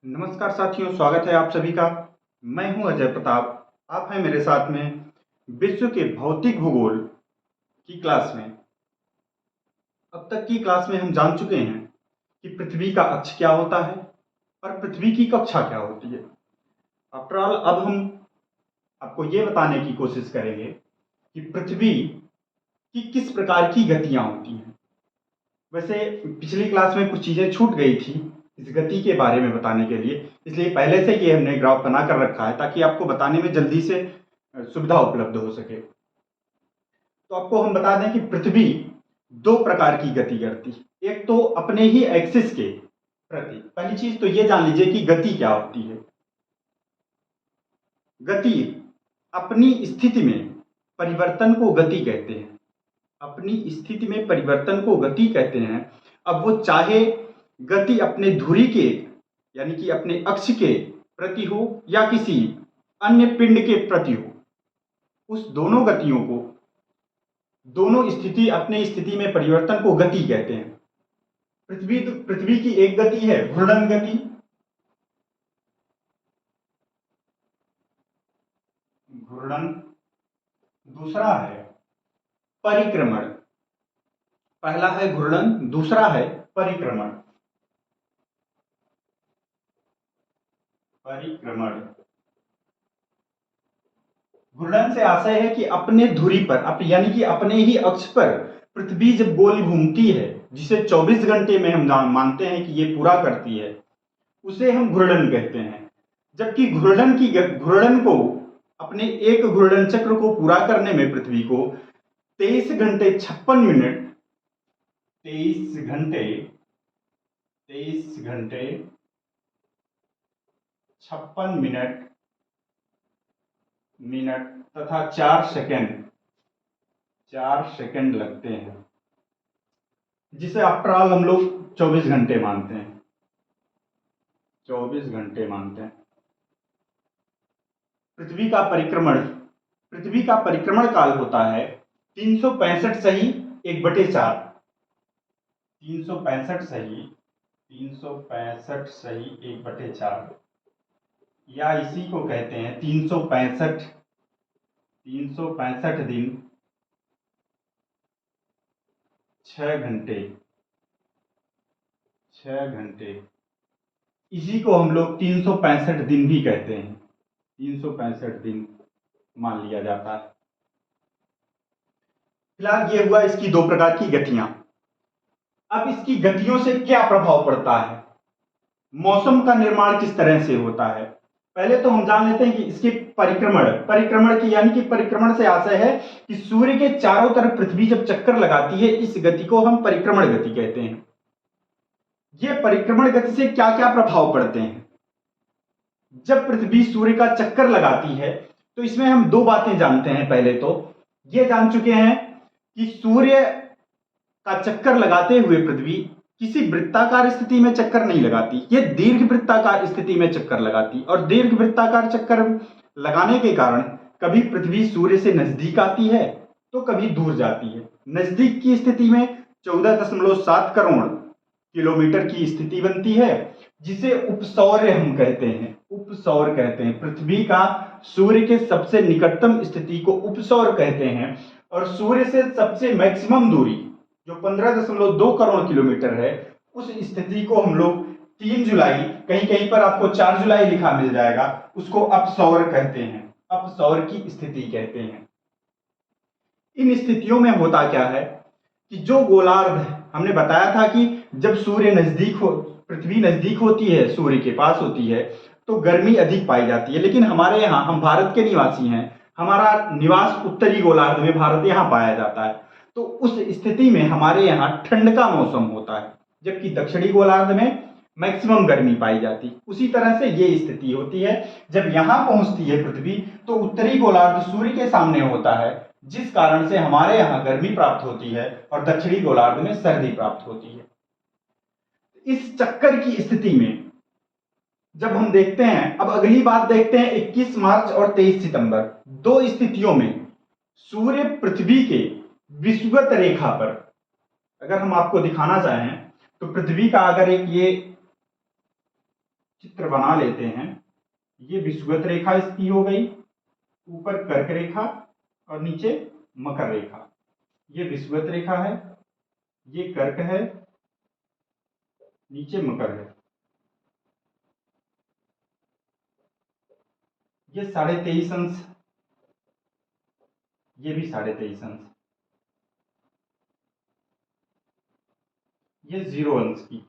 नमस्कार साथियों, स्वागत है आप सभी का। मैं हूं अजय प्रताप। आप हैं मेरे साथ में विश्व के भौतिक भूगोल की क्लास में। अब तक की क्लास में हम जान चुके हैं कि पृथ्वी का अक्ष क्या होता है और पृथ्वी की कक्षा क्या होती है। आफ्टर ऑल अब हम आपको ये बताने की कोशिश करेंगे कि पृथ्वी की किस प्रकार की गतियां होती हैं। वैसे पिछली क्लास में कुछ चीज़ें छूट गई थी इस गति के बारे में बताने के लिए, इसलिए पहले से ये हमने ग्राफ बना कर रखा है ताकि आपको बताने में जल्दी से सुविधा उपलब्ध हो सके। तो आपको हम बता दें कि पृथ्वी दो प्रकार की गति करती है। एक तो अपने ही एक्सिस के प्रति। पहली चीज तो ये जान लीजिए कि गति क्या होती है। गति अपनी स्थिति में परिवर्तन को गति कहते हैं। अपनी स्थिति में परिवर्तन को गति कहते हैं। अब वो चाहे गति अपने धुरी के यानी कि अपने अक्ष के प्रति हो या किसी अन्य पिंड के प्रति हो, उस दोनों गतियों को, दोनों स्थिति अपने स्थिति में परिवर्तन को गति कहते हैं। पृथ्वी की एक गति है घूर्णन गति। घूर्णन। दूसरा है परिक्रमण। पहला है घूर्णन, दूसरा है परिक्रमण। परिक्रमण। घूर्णन से आशय है कि अपने धुरी पर यानी कि अपने ही अक्ष पर पृथ्वी जब गोल घूमती है, जिसे 24 घंटे में हम मानते हैं कि ये पूरा करती है, उसे हम घूर्णन कहते हैं। जबकि घूर्णन को अपने एक घूर्णन चक्र को पूरा करने में पृथ्वी को 23 घंटे 56 मिनट 23 घंटे 56 मिनट तथा 4 सेकंड लगते हैं, जिसे आफ्टर ऑल हम लोग 24 घंटे मानते हैं। 24 घंटे मानते हैं। पृथ्वी का परिक्रमण काल होता है 365 सही 1/4। 365 सही या इसी को कहते हैं 365 दिन 6 घंटे। इसी को हम लोग 365 दिन भी कहते हैं। 365 दिन मान लिया जाता है। फिलहाल ये हुआ इसकी दो प्रकार की गतियां। अब इसकी गतियों से क्या प्रभाव पड़ता है, मौसम का निर्माण किस तरह से होता है। पहले तो हम जान लेते हैं कि इसके परिक्रमण की यानी कि परिक्रमण से आशय है कि सूर्य के चारों तरफ पृथ्वी जब चक्कर लगाती है, इस गति को हम परिक्रमण गति कहते हैं। ये परिक्रमण गति से क्या क्या प्रभाव पड़ते हैं। जब पृथ्वी सूर्य का चक्कर लगाती है तो इसमें हम दो बातें जानते हैं। पहले तो ये जान चुके हैं कि सूर्य का चक्कर लगाते हुए पृथ्वी किसी वृत्ताकार स्थिति में चक्कर नहीं लगाती, ये दीर्घ वृत्ताकार स्थिति में चक्कर लगाती। और दीर्घ वृत्ताकार चक्कर लगाने के कारण कभी पृथ्वी सूर्य से नजदीक आती है तो कभी दूर जाती है। नजदीक की स्थिति में 14.7 करोड़ किलोमीटर की स्थिति बनती है, जिसे उपसौर्य हम कहते हैं। उपसौर कहते हैं। पृथ्वी का सूर्य के सबसे निकटतम स्थिति को उपसौर कहते हैं। और सूर्य से सबसे मैक्सिमम दूरी जो 15.2 करोड़ किलोमीटर है, उस स्थिति को हम लोग 3 जुलाई, कहीं कहीं पर आपको 4 जुलाई लिखा मिल जाएगा, उसको अपसौर कहते हैं। अपसौर की स्थिति कहते हैं। इन स्थितियों में होता क्या है कि जो गोलार्ध हमने बताया था कि जब सूर्य नजदीक हो, पृथ्वी नजदीक होती है, सूर्य के पास होती है, तो गर्मी अधिक पाई जाती है। लेकिन हमारे यहाँ, हम भारत के निवासी हैं, हमारा निवास उत्तरी गोलार्ध में भारत यहाँ पाया जाता है, तो उस स्थिति में हमारे यहाँ ठंड का मौसम होता है, जबकि दक्षिणी गोलार्ध में मैक्सिमम गर्मी पाई जाती। उसी तरह से ये स्थिति होती है। जब यहाँ पहुंचती है पृथ्वी तो उत्तरी गोलार्ध सूर्य के सामने होता है, जिस कारण से हमारे यहाँ गर्मी प्राप्त होती है और दक्षिणी गोलार्ध में सर्दी प्राप्त होती है। इस चक्कर की स्थिति में जब हम देखते हैं, अब अगली बात देखते हैं 21 मार्च और 23 सितंबर, दो स्थितियों में सूर्य पृथ्वी के विषुवत रेखा पर, अगर हम आपको दिखाना चाहें तो पृथ्वी का अगर एक ये चित्र बना लेते हैं। ये विषुवत रेखा इसकी हो गई, ऊपर कर्क रेखा और नीचे मकर रेखा। ये विषुवत रेखा है, ये कर्क है, नीचे मकर है। ये 23.5 अंश, ये भी 23.5 अंश, ये 0 अंश की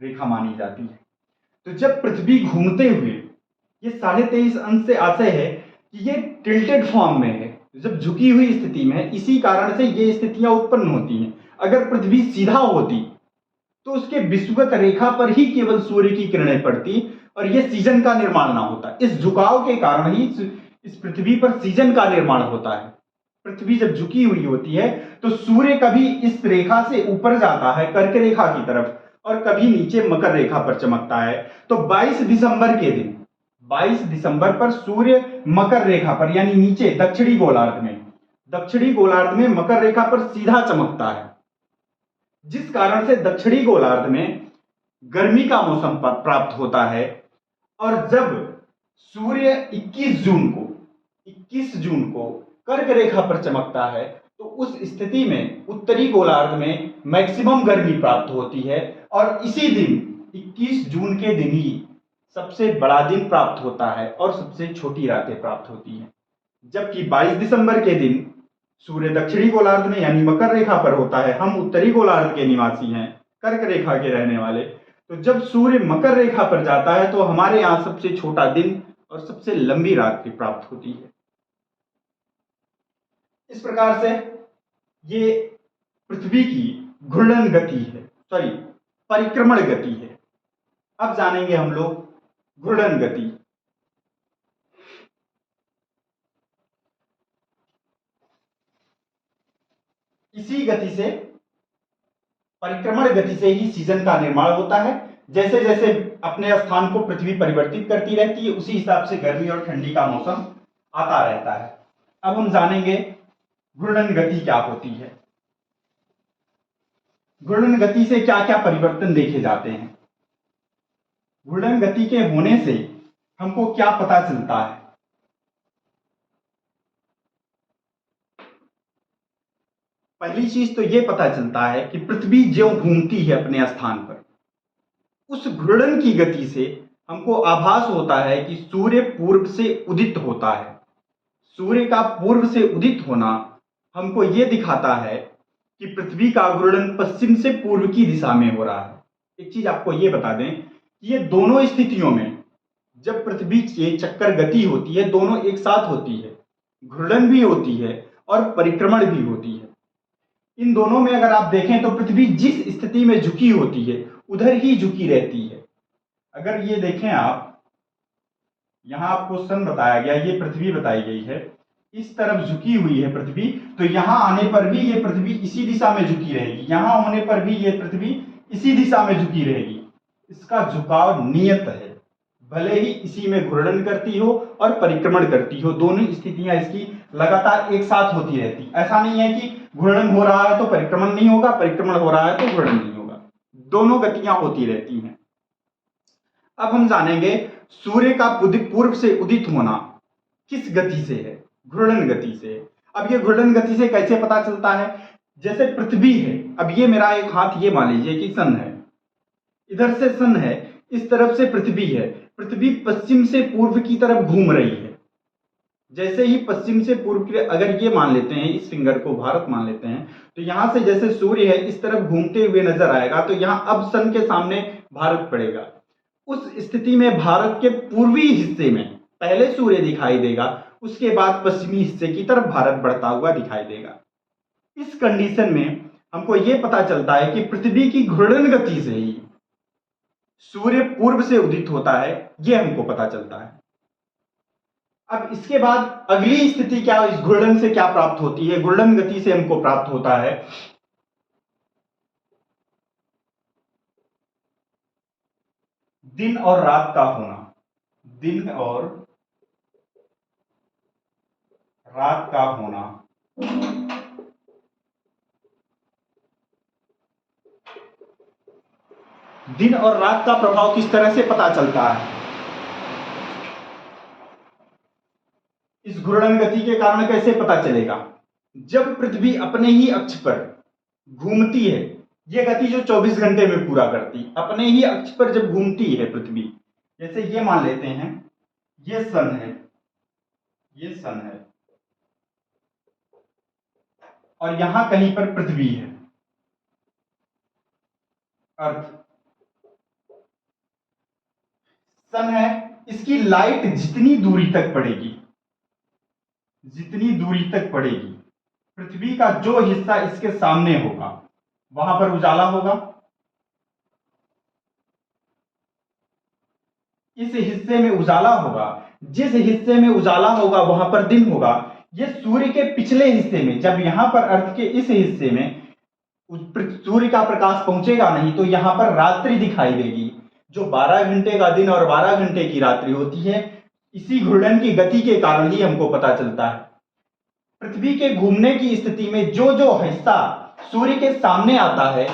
रेखा मानी जाती है। तो जब पृथ्वी घूमते हुए ये 23.5 अंश से आशय है कि ये टिल्टेड फॉर्म में है, जब झुकी हुई स्थिति में है, इसी कारण से ये स्थितियां उत्पन्न होती हैं। अगर पृथ्वी सीधा होती तो उसके विषुवत रेखा पर ही केवल सूर्य की किरणें पड़ती और यह सीजन का निर्माण ना होता। इस झुकाव के कारण ही इस पृथ्वी पर सीजन का निर्माण होता है। पृथ्वी जब झुकी हुई होती है तो सूर्य कभी इस रेखा से ऊपर जाता है कर्क रेखा की तरफ और कभी नीचे मकर रेखा पर चमकता है। तो 22 दिसंबर के दिन, 22 दिसंबर पर सूर्य मकर रेखा पर यानी नीचे दक्षिणी गोलार्ध में मकर रेखा पर सीधा चमकता है, जिस कारण से दक्षिणी गोलार्ध में गर्मी का मौसम प्राप्त होता है। और जब सूर्य 21 जून को कर्क रेखा पर चमकता है तो उस स्थिति में उत्तरी गोलार्ध में मैक्सिमम गर्मी प्राप्त होती है और इसी दिन 21 जून के दिन ही सबसे बड़ा दिन प्राप्त होता है और सबसे छोटी रातें प्राप्त होती हैं। जबकि 22 दिसंबर के दिन सूर्य दक्षिणी गोलार्ध में यानी मकर रेखा पर होता है। हम उत्तरी गोलार्ध के निवासी हैं, कर्क रेखा के रहने वाले। तो जब सूर्य मकर रेखा पर जाता है तो हमारे यहां सबसे छोटा दिन और सबसे लंबी रात भी प्राप्त होती है। इस प्रकार से ये पृथ्वी की घूर्णन गति है, सॉरी परिक्रमण गति है। अब जानेंगे हम लोग घूर्णन गति। इसी गति से, परिक्रमण गति से ही सीजन का निर्माण होता है। जैसे जैसे अपने स्थान को पृथ्वी परिवर्तित करती रहती है उसी हिसाब से गर्मी और ठंडी का मौसम आता रहता है। अब हम जानेंगे घूर्णन गति क्या होती है। घूर्णन गति से क्या क्या परिवर्तन देखे जाते हैं, घूर्णन गति के होने से हमको क्या पता चलता है। पहली चीज तो यह पता चलता है कि पृथ्वी ज्यों घूमती है अपने स्थान पर, उस घूर्णन की गति से हमको आभास होता है कि सूर्य पूर्व से उदित होता है। सूर्य का पूर्व से उदित होना हमको यह दिखाता है कि पृथ्वी का घूर्णन पश्चिम से पूर्व की दिशा में हो रहा है। एक चीज आपको यह बता दें कि ये दोनों स्थितियों में जब पृथ्वी की चक्कर गति होती है दोनों एक साथ होती है, घूर्णन भी होती है और परिक्रमण भी होती है। इन दोनों में अगर आप देखें तो पृथ्वी जिस स्थिति में झुकी होती है उधर ही झुकी रहती है। अगर ये देखें आप, यहां आपको सन बताया गया, ये पृथ्वी बताई गई है, इस तरफ झुकी हुई है पृथ्वी, तो यहां आने पर भी ये पृथ्वी इसी दिशा में झुकी रहेगी, यहां होने पर भी ये पृथ्वी इसी दिशा में झुकी रहेगी। इसका झुकाव नियत है, भले ही इसी में घूर्णन करती हो और परिक्रमण करती हो, दोनों स्थितियां इसकी लगातार एक साथ होती रहती। ऐसा नहीं है कि घूर्णन हो रहा है तो परिक्रमण नहीं होगा, परिक्रमण हो रहा है तो घूर्णन नहीं होगा, दोनों गतियां होती रहती हैं। अब हम जानेंगे सूर्य का पूर्व से उदित होना किस गति से है, घूर्णन गति से। अब ये घूर्णन गति से कैसे पता चलता है, जैसे पृथ्वी है, अब ये मेरा एक हाथ ये मान लीजिए कि सन है, इधर से सन है, इस तरफ से पृथ्वी है, पृथ्वी पश्चिम से पूर्व की तरफ घूम रही है। जैसे ही पश्चिम से पूर्व की, अगर ये मान लेते हैं, इस फिंगर को भारत मान लेते हैं, तो यहां से जैसे सूर्य है इस तरफ घूमते हुए नजर आएगा, तो यहां अब सन के सामने भारत पड़ेगा। उस स्थिति में भारत के पूर्वी हिस्से में पहले सूर्य दिखाई देगा, उसके बाद पश्चिमी हिस्से की तरफ भारत बढ़ता हुआ दिखाई देगा। इस कंडीशन में हमको यह पता चलता है कि पृथ्वी की घूर्णन गति से ही सूर्य पूर्व से उदित होता है, यह हमको पता चलता है। अब इसके बाद अगली स्थिति क्या, इस घूर्णन से क्या प्राप्त होती है, घूर्णन गति से हमको प्राप्त होता है दिन और रात का होना। दिन और रात का होना। दिन और रात का प्रभाव किस तरह से पता चलता है? इस घूर्णन गति के कारण कैसे पता चलेगा? जब पृथ्वी अपने ही अक्ष पर घूमती है, ये गति जो 24 घंटे में पूरा करती, अपने ही अक्ष पर जब घूमती है पृथ्वी, जैसे ये मान लेते हैं ये सन है, ये सन है और यहां कहीं पर पृथ्वी है, अर्थ। सन है, इसकी लाइट जितनी दूरी तक पड़ेगी, जितनी दूरी तक पड़ेगी, पृथ्वी का जो हिस्सा इसके सामने होगा वहां पर उजाला होगा, इस हिस्से में उजाला होगा, जिस हिस्से में उजाला होगा वहां पर दिन होगा। ये सूर्य के पिछले हिस्से में, जब यहां पर अर्थ के इस हिस्से में सूर्य का प्रकाश पहुंचेगा नहीं तो यहां पर रात्रि दिखाई देगी, जो 12 घंटे का दिन और 12 घंटे की रात्रि होती है। इसी घूर्णन की गति के कारण ही हमको पता चलता है। पृथ्वी के घूमने की स्थिति में जो जो हिस्सा सूर्य के सामने आता है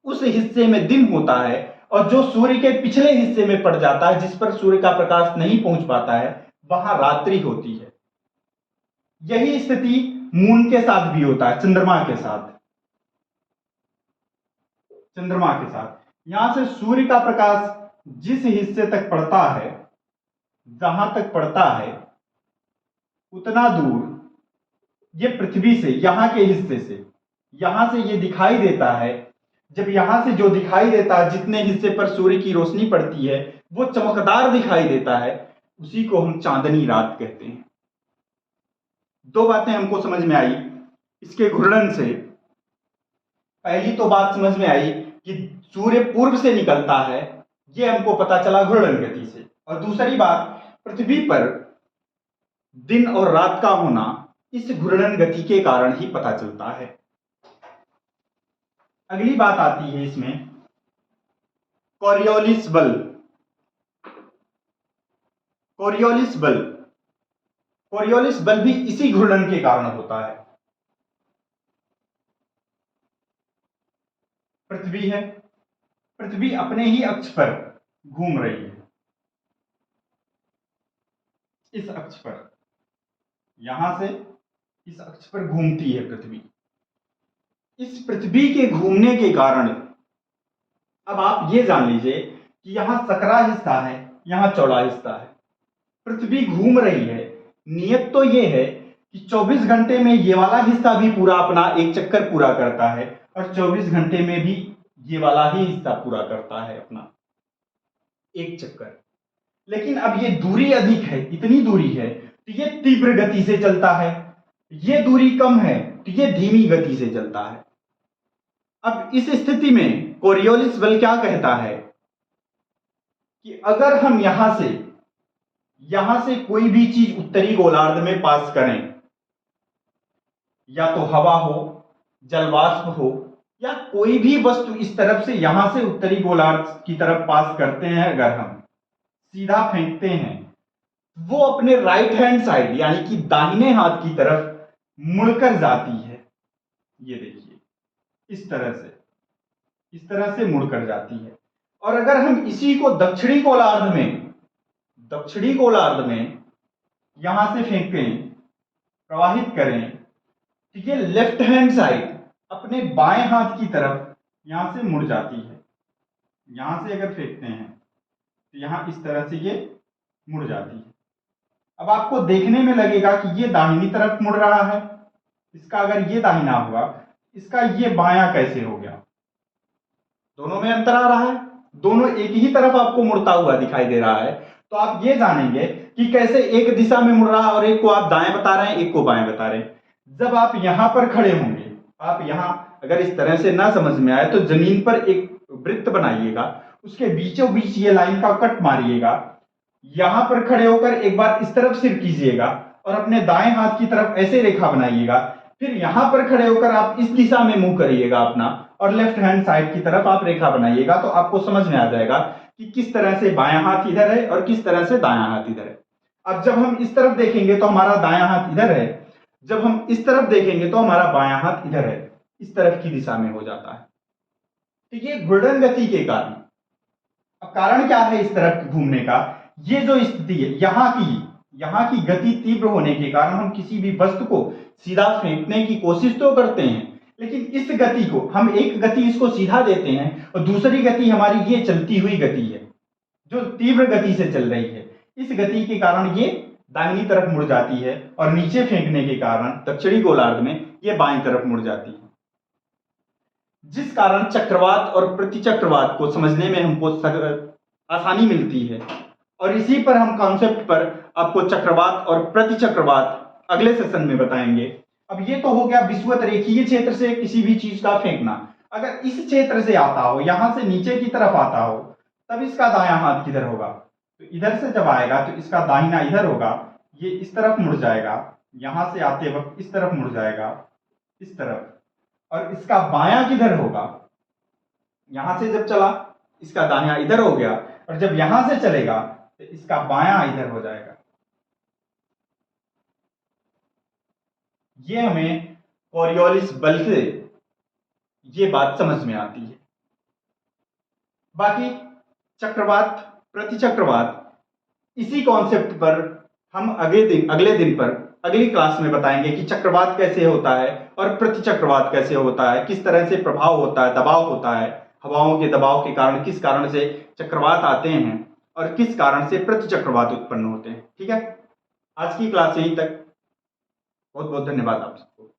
उस हिस्से में दिन होता है, और जो सूर्य के पिछले हिस्से में पड़ जाता है, जिस पर सूर्य का प्रकाश नहीं पहुंच पाता है, वहां रात्रि होती है। यही स्थिति मून के साथ भी होता है, चंद्रमा के साथ। चंद्रमा के साथ यहां से सूर्य का प्रकाश जिस हिस्से तक पड़ता है, जहां तक पड़ता है उतना दूर ये पृथ्वी से, यहां के हिस्से से, यहां से ये दिखाई देता है। जब यहां से जो दिखाई देता है, जितने हिस्से पर सूर्य की रोशनी पड़ती है वो चमकदार दिखाई देता है, उसी को हम चांदनी रात कहते हैं। दो बातें हमको समझ में आई इसके घूर्णन से। पहली तो बात समझ में आई कि सूर्य पूर्व से निकलता है, ये हमको पता चला घूर्णन गति से। और दूसरी बात, पृथ्वी पर दिन और रात का होना इस घूर्णन गति के कारण ही पता चलता है। अगली बात आती है इसमें कोरियोलिस बल। कोरियोलिस बल, कोरियोलिस बल भी इसी घूर्णन के कारण होता है। पृथ्वी है, पृथ्वी अपने ही अक्ष पर घूम रही है, इस अक्ष पर, यहां से इस अक्ष पर घूमती है पृथ्वी। इस पृथ्वी के घूमने के कारण अब आप ये जान लीजिए कि यहां सकरा हिस्सा है, यहां चौड़ा हिस्सा है। पृथ्वी घूम रही है, नियत तो ये है कि 24 घंटे में ये वाला हिस्सा भी पूरा अपना एक चक्कर पूरा करता है और 24 घंटे में भी ये वाला ही हिस्सा पूरा करता है अपना एक चक्कर। लेकिन अब ये दूरी अधिक है, इतनी दूरी है तो ये तीव्र गति से चलता है, ये दूरी कम है तो ये धीमी गति से चलता है। अब इस स्थिति में कोरियोलिस बल क्या कहता है कि अगर हम यहां से कोई भी चीज उत्तरी गोलार्ध में पास करें, या तो हवा हो, जलवाष्प हो, या कोई भी वस्तु इस तरफ से यहां से उत्तरी गोलार्ध की तरफ पास करते हैं, अगर हम सीधा फेंकते हैं, वो अपने राइट हैंड साइड यानी कि दाहिने हाथ की तरफ मुड़कर जाती है। ये देखिए, इस तरह से मुड़कर जाती है। और अगर हम इसी को दक्षिणी गोलार्ध में यहां से फेंकें, प्रवाहित करें, तो ये लेफ्ट हैंड साइड अपने बाएं हाथ की तरफ यहां से मुड़ जाती है। यहां से अगर फेंकते हैं तो यहां इस तरह से ये मुड़ जाती है। अब आपको देखने में लगेगा कि ये दाहिनी तरफ मुड़ रहा है, इसका अगर ये दाहिना हुआ, इसका ये बायां कैसे हो गया? दोनों में अंतर आ रहा है, दोनों एक ही तरफ आपको मुड़ता हुआ दिखाई दे रहा है। तो आप ये जानेंगे कि कैसे एक दिशा में मुड़ रहा है और एक को आप दाएं बता रहे हैं, एक को बाएं बता रहे हैं। जब आप यहां पर खड़े होंगे, आप यहां अगर इस तरह से ना समझ में आए तो जमीन पर एक वृत्त बनाइएगा, उसके बीचों बीच ये लाइन का कट मारिएगा, यहां पर खड़े होकर एक बार इस तरफ सिर कीजिएगा और अपने दाएं हाथ की तरफ ऐसे रेखा बनाइएगा। फिर यहां पर खड़े होकर आप इस दिशा में मुंह करिएगा अपना, और लेफ्ट हैंड साइड की तरफ आप रेखा बनाइएगा, तो आपको समझ में आ जाएगा कि किस तरह से बायां हाथ इधर है और किस तरह से दायां हाथ इधर है। अब जब हम इस तरफ देखेंगे तो हमारा दायां हाथ इधर है, जब हम इस तरफ देखेंगे तो हमारा बायां हाथ इधर है, इस तरफ की दिशा में हो जाता है। तो ये घूर्णन गति के कारण अब कारण क्या है इस तरफ घूमने का? ये जो स्थिति है यहाँ की गति तीव्र होने के कारण हम किसी भी वस्तु को सीधा फेंकने की कोशिश तो करते हैं, लेकिन इस गति को हम एक गति इसको सीधा देते हैं और दूसरी गति हमारी ये चलती हुई गति है जो तीव्र गति से चल रही है। इस गति के कारण ये दाहिनी तरफ मुड़ जाती है और नीचे फेंकने के कारण दक्षिणी गोलार्ध में ये बाईं तरफ मुड़ जाती है, जिस कारण चक्रवात और प्रतिचक्रवात को समझने में हमको आसानी मिलती है। और इसी पर हम कॉन्सेप्ट पर आपको चक्रवात और प्रतिचक्रवात अगले सेशन में बताएंगे। अब ये तो हो गया विषुवत रेखीय क्षेत्र से किसी भी चीज का फेंकना। अगर इस क्षेत्र से आता हो, यहां से नीचे की तरफ आता हो, तब इसका दायां हाथ किधर होगा? तो इधर से जब आएगा तो इसका दाहिना इधर होगा, ये इस तरफ मुड़ जाएगा, यहां से आते वक्त इस तरफ मुड़ जाएगा, इस तरफ। और इसका बायां किधर होगा? यहां से जब चला इसका दायां इधर हो गया, और जब यहां से चलेगा तो इसका बायां इधर हो जाएगा। ये हमें कोरियोलिस बल से ये बात समझ में आती है। बाकी चक्रवात प्रतिचक्रवात इसी कॉन्सेप्ट पर हम अगले दिन पर अगली क्लास में बताएंगे कि चक्रवात कैसे होता है और प्रतिचक्रवात कैसे होता है, किस तरह से प्रभाव होता है, दबाव होता है, हवाओं के दबाव के कारण किस कारण से चक्रवात आते हैं और किस कारण से प्रतिचक्रवात उत्पन्न होते हैं। ठीक है, आज की क्लास यहीं तक। बहुत बहुत धन्यवाद आप सबको।